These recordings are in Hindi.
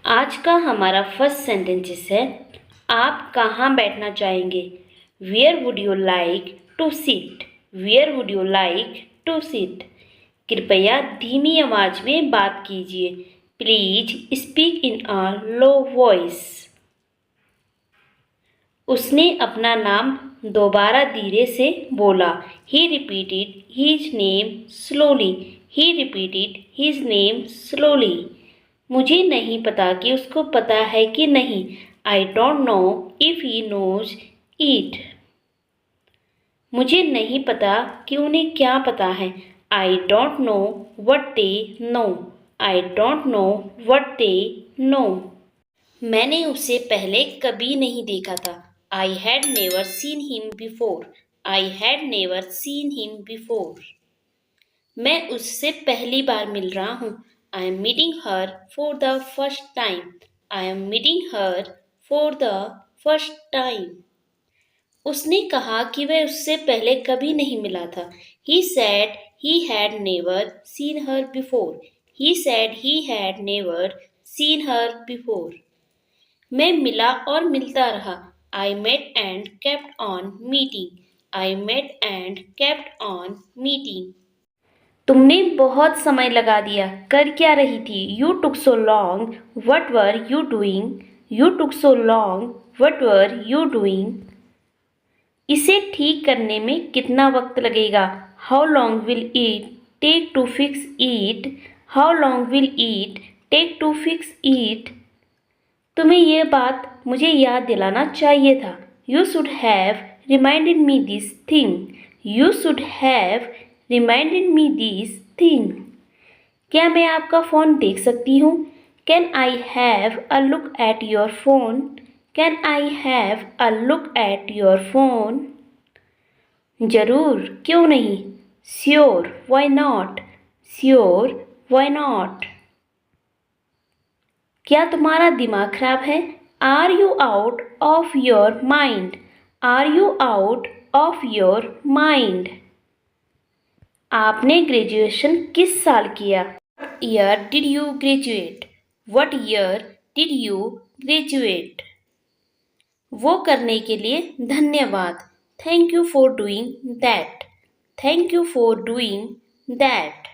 आज का हमारा फर्स्ट सेंटेंसेस है, आप कहाँ बैठना चाहेंगे? Where would you like to sit? Where would you like to sit? कृपया धीमी आवाज में बात कीजिए। Please speak in a low voice. उसने अपना नाम दोबारा धीरे से बोला। He repeated his name slowly. He repeated his name slowly. मुझे नहीं पता कि उसको पता है कि नहीं। I don't know if he knows it. मुझे नहीं पता कि उन्हें क्या पता है। आई don't know what they know. I don't know what they know. मैंने उसे पहले कभी नहीं देखा था। I had never seen him before. I had never seen him before. मैं उससे पहली बार मिल रहा हूँ। I am meeting her for the first time. I am meeting her for the first time. उसने कहा कि वह उससे पहले कभी नहीं मिला था। He said he had never seen her before. He said he had never seen her before. मैं मिला और मिलता रहा। I met and kept on meeting. I met and kept on meeting. तुमने बहुत समय लगा दिया। कर क्या रही थी? You took so long. What were you doing? You took so long. What were you doing? इसे ठीक करने में कितना वक्त लगेगा? How long will it take to fix it? How long will it take to fix it? तुम्हें यह बात मुझे याद दिलाना चाहिए था। You should have reminded me this thing. You should have reminded me this thing. क्या मैं आपका फ़ोन देख सकती हूँ? Can I have a look at your phone? Can I have a look at your phone? जरूर, क्यों नहीं? Sure, why not? Sure, why not? क्या तुम्हारा दिमाग खराब है? Are you out of your mind? Are you out of your mind? आपने ग्रेजुएशन किस साल किया? Year did you graduate? What year did you graduate? वो करने के लिए धन्यवाद। Thank you for doing that. Thank you for doing that.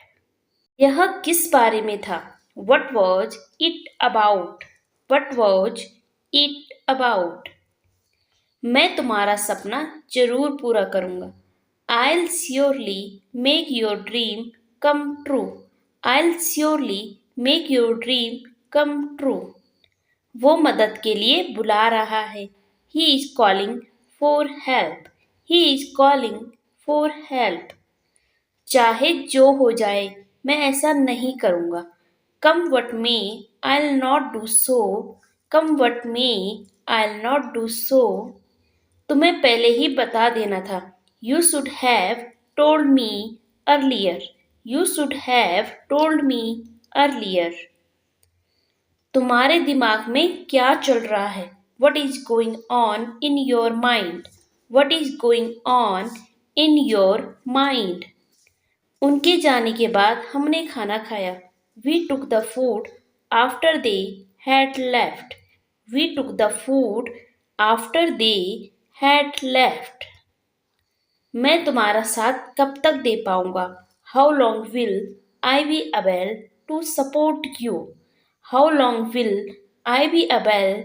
यह किस बारे में था? What was it about? What was it about? मैं तुम्हारा सपना जरूर पूरा करूंगा। I'll surely make your dream come true. I'll surely make your dream come true. वो मदद के लिए बुला रहा है। He is calling for help. He is calling for help. चाहे जो हो जाए, मैं ऐसा नहीं करूँगा। Come what may, I'll not do so. Come what may, I'll not do so. तुम्हें पहले ही बता देना था। You should have told me earlier. You should have told me earlier. तुम्हारे दिमाग में क्या चल रहा है? What is going on in your mind? What is going on in your mind? उनके जाने के बाद हमने खाना खाया। We took the food after they had left. We took the food after they had left. मैं तुम्हारा साथ कब तक दे पाऊंगा? How long will I be able to support you? How long will I be able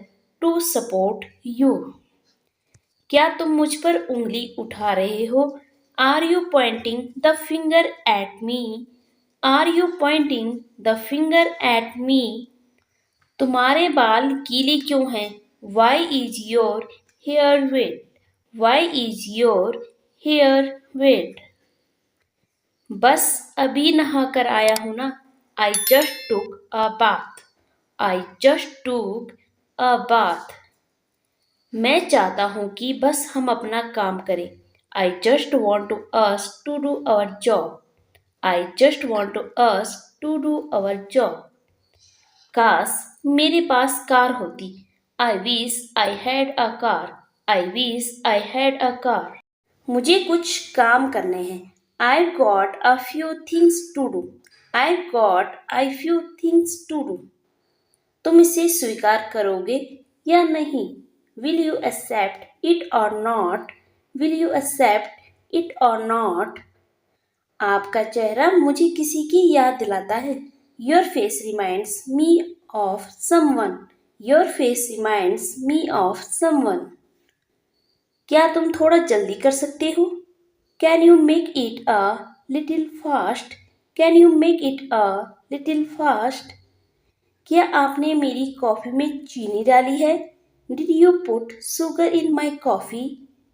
to support you? क्या तुम मुझ पर उंगली उठा रहे हो? Are you pointing the finger at me? Are you pointing the finger at me? तुम्हारे बाल गीले क्यों हैं? Why is your hair wet? Why is your hair wet? बस अभी नहा कर आया हूं ना। I just took a bath. I just took a bath. मैं चाहता हूं कि बस हम अपना काम करें। I just want us to do our job. I just want us to do our job. काश मेरे पास कार होती। I wish I had a car. I wish I had a car. मुझे कुछ काम करने हैं। I've got a few things to do. I've got a few things to do. तुम इसे स्वीकार करोगे या नहीं? Will you accept it or not? Will you accept it or not? आपका चेहरा मुझे किसी की याद दिलाता है। Your face reminds me of someone. Your face reminds me of someone. क्या तुम थोड़ा जल्दी कर सकते हो? Can you make it a little fast? Can you make it a little fast? क्या आपने मेरी कॉफ़ी में चीनी डाली है? Did you put sugar in my coffee?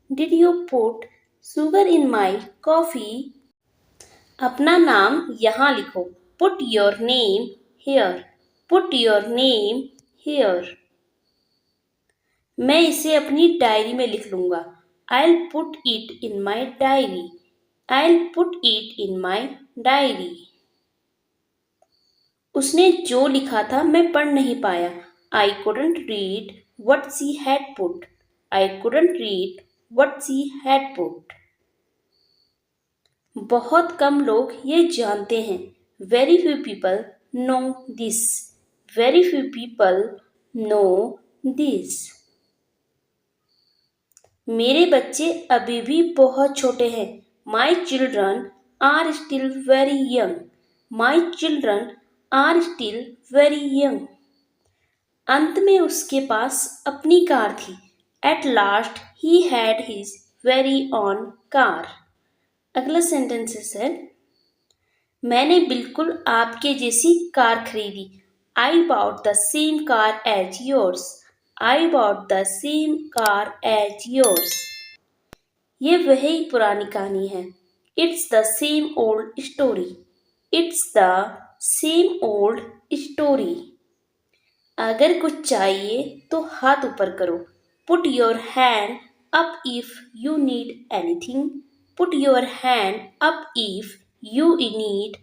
Did you put sugar in my coffee? अपना नाम यहाँ लिखो। Put your name here. Put your name here. मैं इसे अपनी डायरी में लिख लूँगा। I'll put it in my diary. I'll put it in my diary. उसने जो लिखा था मैं पढ़ नहीं पाया। I couldn't read what she had put. I couldn't read what she had put. बहुत कम लोग ये जानते हैं। Very few people know this. Very few people know this. मेरे बच्चे अभी भी बहुत छोटे हैं। My children are still very young. My children are still very young. अंत में उसके पास अपनी कार थी। At last he had his very own car. अगला सेंटेंस है, मैंने बिल्कुल आपके जैसी कार खरीदी। I bought the same car as yours. I bought the same car as yours. ये वही पुरानी कहानी है। It's the same old story. It's the same old story. अगर कुछ चाहिए तो हाथ ऊपर करो। Put your hand up if you need anything. Put your hand up if you need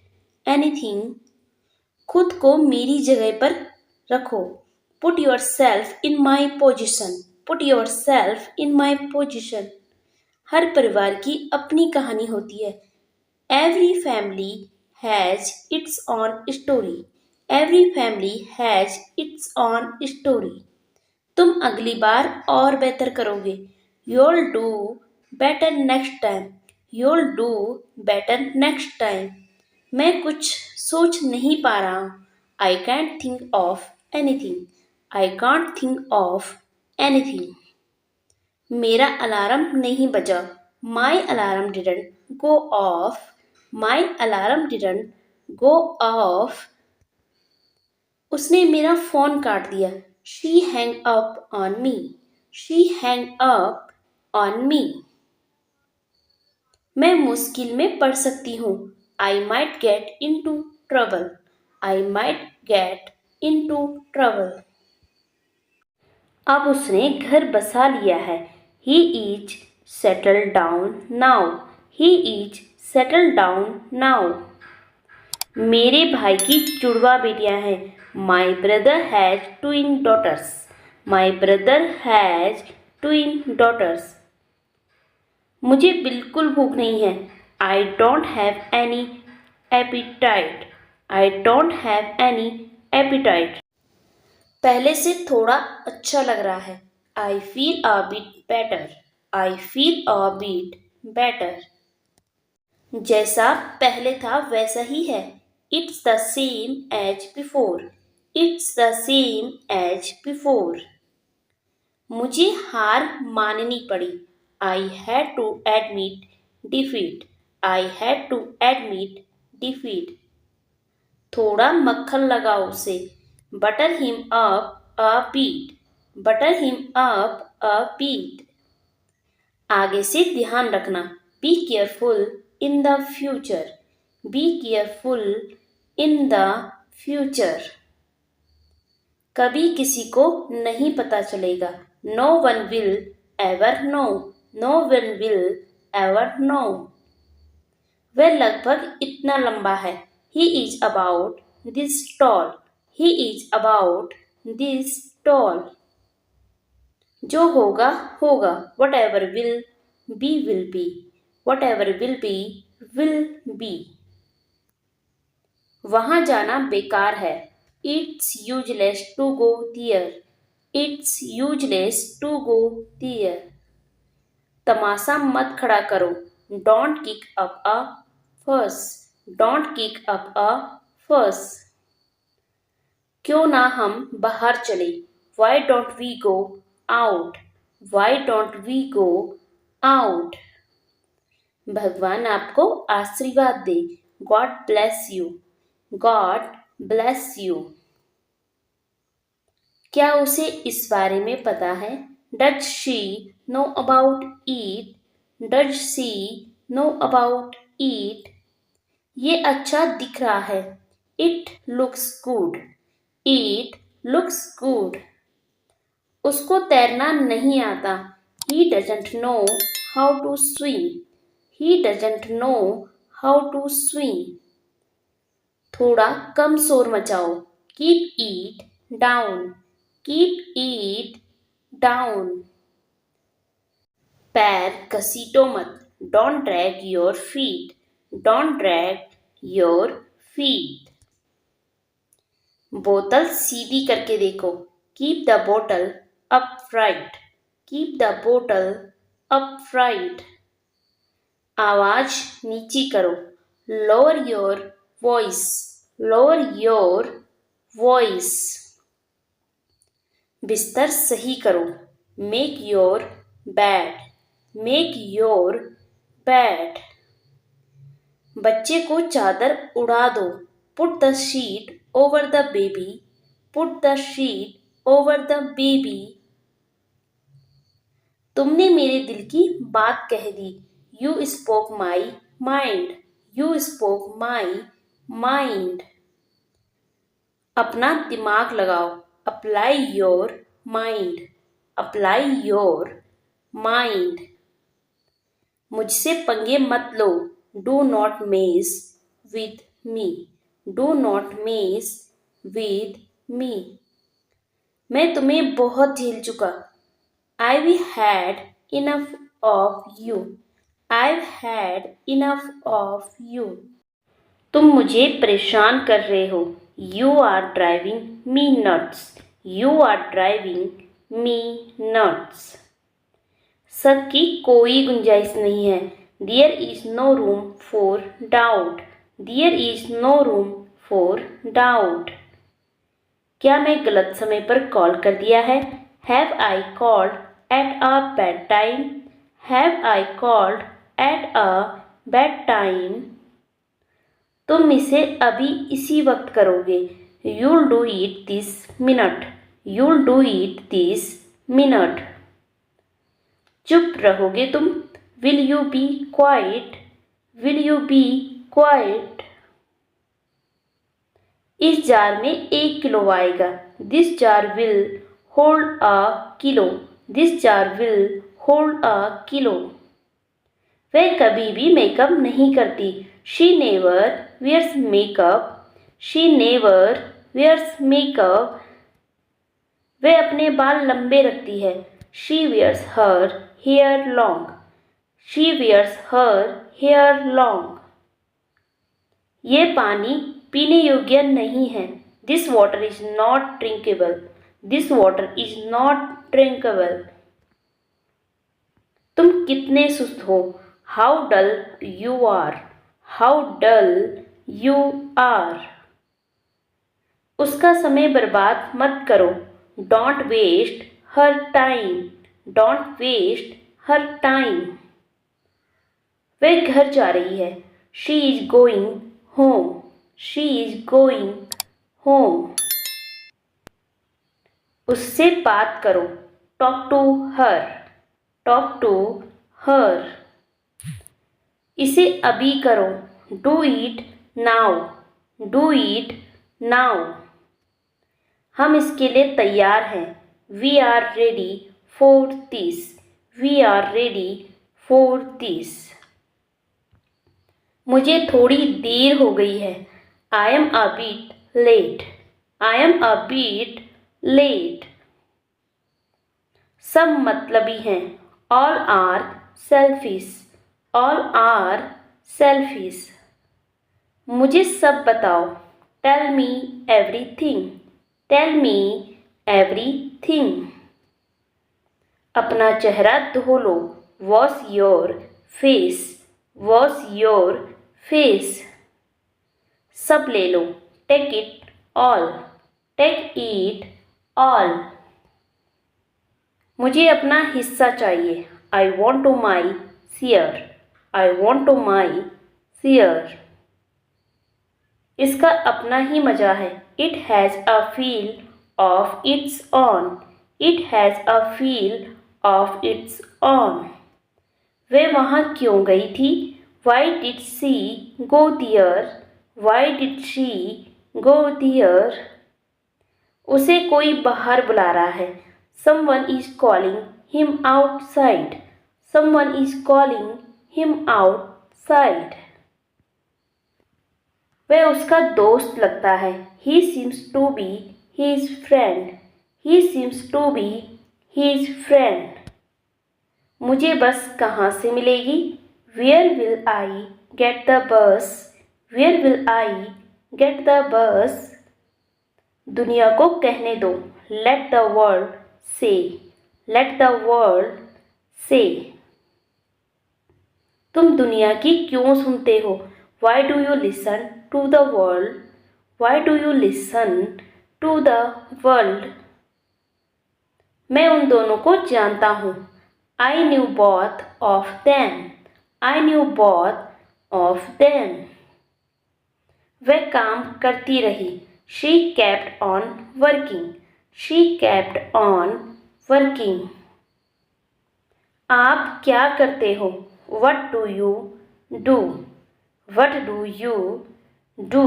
anything. खुद को मेरी जगह पर रखो। Put yourself in my position. Put yourself in my position. हर परिवार की अपनी कहानी होती है। Every family has its own story. Every family has its own story. तुम अगली बार और बेहतर करोगे। You'll do better next time. You'll do better next time. मैं कुछ सोच नहीं पा रहा हूँ। I can't think of anything. I can't think of anything. मेरा अलार्म नहीं बजा। My alarm didn't go off. My alarm didn't go off. उसने मेरा फ़ोन काट दिया। She hung up on me. She hung up on me. मैं मुश्किल में पड़ सकती हूँ। I might get into trouble. I might get into trouble. अब उसने घर बसा लिया है। He is settled down now. He is settled down now. मेरे भाई की जुड़वा बेटियां हैं। My brother has twin daughters. My brother has twin daughters. मुझे बिल्कुल भूख नहीं है। I don't have any appetite. I don't have any appetite. पहले से थोड़ा अच्छा लग रहा है। I feel a bit better. I feel a bit better. जैसा पहले था वैसा ही है। It's the same as before. It's the same as before. मुझे हार माननी पड़ी। I had to admit defeat. I had to admit defeat. थोड़ा मक्खन लगाओ उसे। Butter him up a bit. Butter him up a bit. आगे से ध्यान रखना। Be careful in the future. Be careful in the future. कभी किसी को नहीं पता चलेगा। No one will ever know. No one will ever know. वह लगभग इतना लंबा है। He is about this tall. He is about this tall. जो होगा होगा। Whatever will be. Whatever will be. वहाँ जाना बेकार है। It's useless to go there. It's useless to go there. तमाशा मत खड़ा करो. Don't kick up a fuss. Don't kick up a fuss. क्यों ना हम बाहर चले. Why don't we go out? Why don't we go out? भगवान आपको आशीर्वाद दे. God bless you. God bless you. क्या उसे इस बारे में पता है. Does she know about it? Does she know about it? ये अच्छा दिख रहा है. It looks good. It looks good. उसको तैरना नहीं आता. He doesn't know how to swim. He doesn't know how to swim. थोड़ा कम शोर मचाओ. Keep it down. Keep it down. पैर घसीटो मत. Don't drag your feet. Don't drag your feet. बोतल सीधी करके देखो. Keep the bottle upright. Keep the bottle upright. आवाज नीची करो. Lower your voice. Lower your voice. बिस्तर सही करो. Make your bed. Make your bed. बच्चे को चादर उड़ा दो. Put the sheet over the baby. Put the sheet over the baby. तुमने मेरे दिल की बात कह दी. You spoke my mind. You spoke my mind. अपना दिमाग लगाओ. Apply your mind. Apply your mind. मुझसे पंगे मत लो. Do not mess with me. Do not mess with me. मैं तुम्हें बहुत झेल चुका. I've had enough of you. I've had enough of you. तुम मुझे परेशान कर रहे हो. You are driving me nuts. You are driving me nuts. शक की कोई गुंजाइश नहीं है. There is no room for doubt. There is no room for doubt. क्या मैं गलत समय पर कॉल कर दिया है. Have I called at a bad time? Have I called at a bad time? तुम इसे अभी इसी वक्त करोगे. You'll do it this minute. You'll do it this minute. चुप रहोगे तुम. Will you be quiet? Will you be quiet? इस जार में 1 किलो आएगा. This jar will hold a kilo. This jar will hold a kilo. वह कभी भी मेकअप नहीं करती. She never wears makeup. She never wears makeup. वह अपने बाल लंबे रखती है. She wears her hair long. She wears her hair long. ये पानी पीने योग्य नहीं है. This water is not drinkable. This water is not drinkable. तुम कितने सुस्त हो. How dull you are. How dull you are. उसका समय बर्बाद मत करो. Don't waste her time. Don't waste her time. वह घर जा रही है. She is going home. She is going home. उससे बात करो. Talk to her. Talk to her. इसे अभी करो. Do it now. Do it now. हम इसके लिए तैयार हैं. We are ready for this. We are ready for this. मुझे थोड़ी देर हो गई है. I am a bit late. I am a bit late. सब मतलबी हैं. All are selfish. All are selfish. मुझे सब बताओ. Tell me everything, tell me everything. अपना चेहरा धो लो, wash your face, wash your face. सब ले लो, take it all, take it all. मुझे अपना हिस्सा चाहिए, I want to my share, I want to my share. इसका अपना ही मज़ा है, it has a feel of its own, it has a feel of its own. वह वहाँ क्यों गई थी, why did she go there, why did she go there. उसे कोई बाहर बुला रहा है, someone is calling him outside, someone is calling him outside. वह उसका दोस्त लगता है, he seems to be his friend, he seems to be his friend. मुझे बस कहाँ से मिलेगी, where will I get the bus, where will I get the bus. दुनिया को कहने दो, let the world say, let the world say. तुम दुनिया की क्यों सुनते हो, why do you listen to the world, why do you listen to the world. मैं उन दोनों को जानता हूँ, I knew both of them, I knew both of them. वह काम करती रही, she kept on working, she kept on working. आप क्या करते हो, what do you do, what do you do.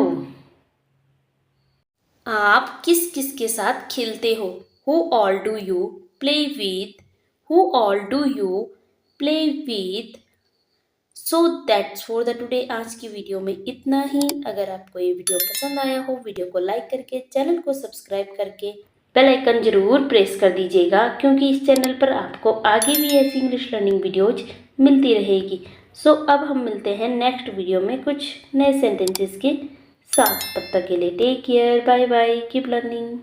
आप किस किस के साथ खेलते हो, who all do you play with, who all do you play with. So that's for the today. आज की वीडियो में इतना ही। अगर आपको ये वीडियो पसंद आया हो, वीडियो को लाइक करके, चैनल को सब्सक्राइब करके बेल आइकन जरूर प्रेस कर दीजिएगा, क्योंकि इस चैनल पर आपको आगे भी ऐसी इंग्लिश लर्निंग वीडियोज मिलती रहेगी। सो अब हम मिलते हैं नेक्स्ट वीडियो में कुछ नए सेंटेंसेस के साथ। तब तक के लिए take care, bye bye, keep learning.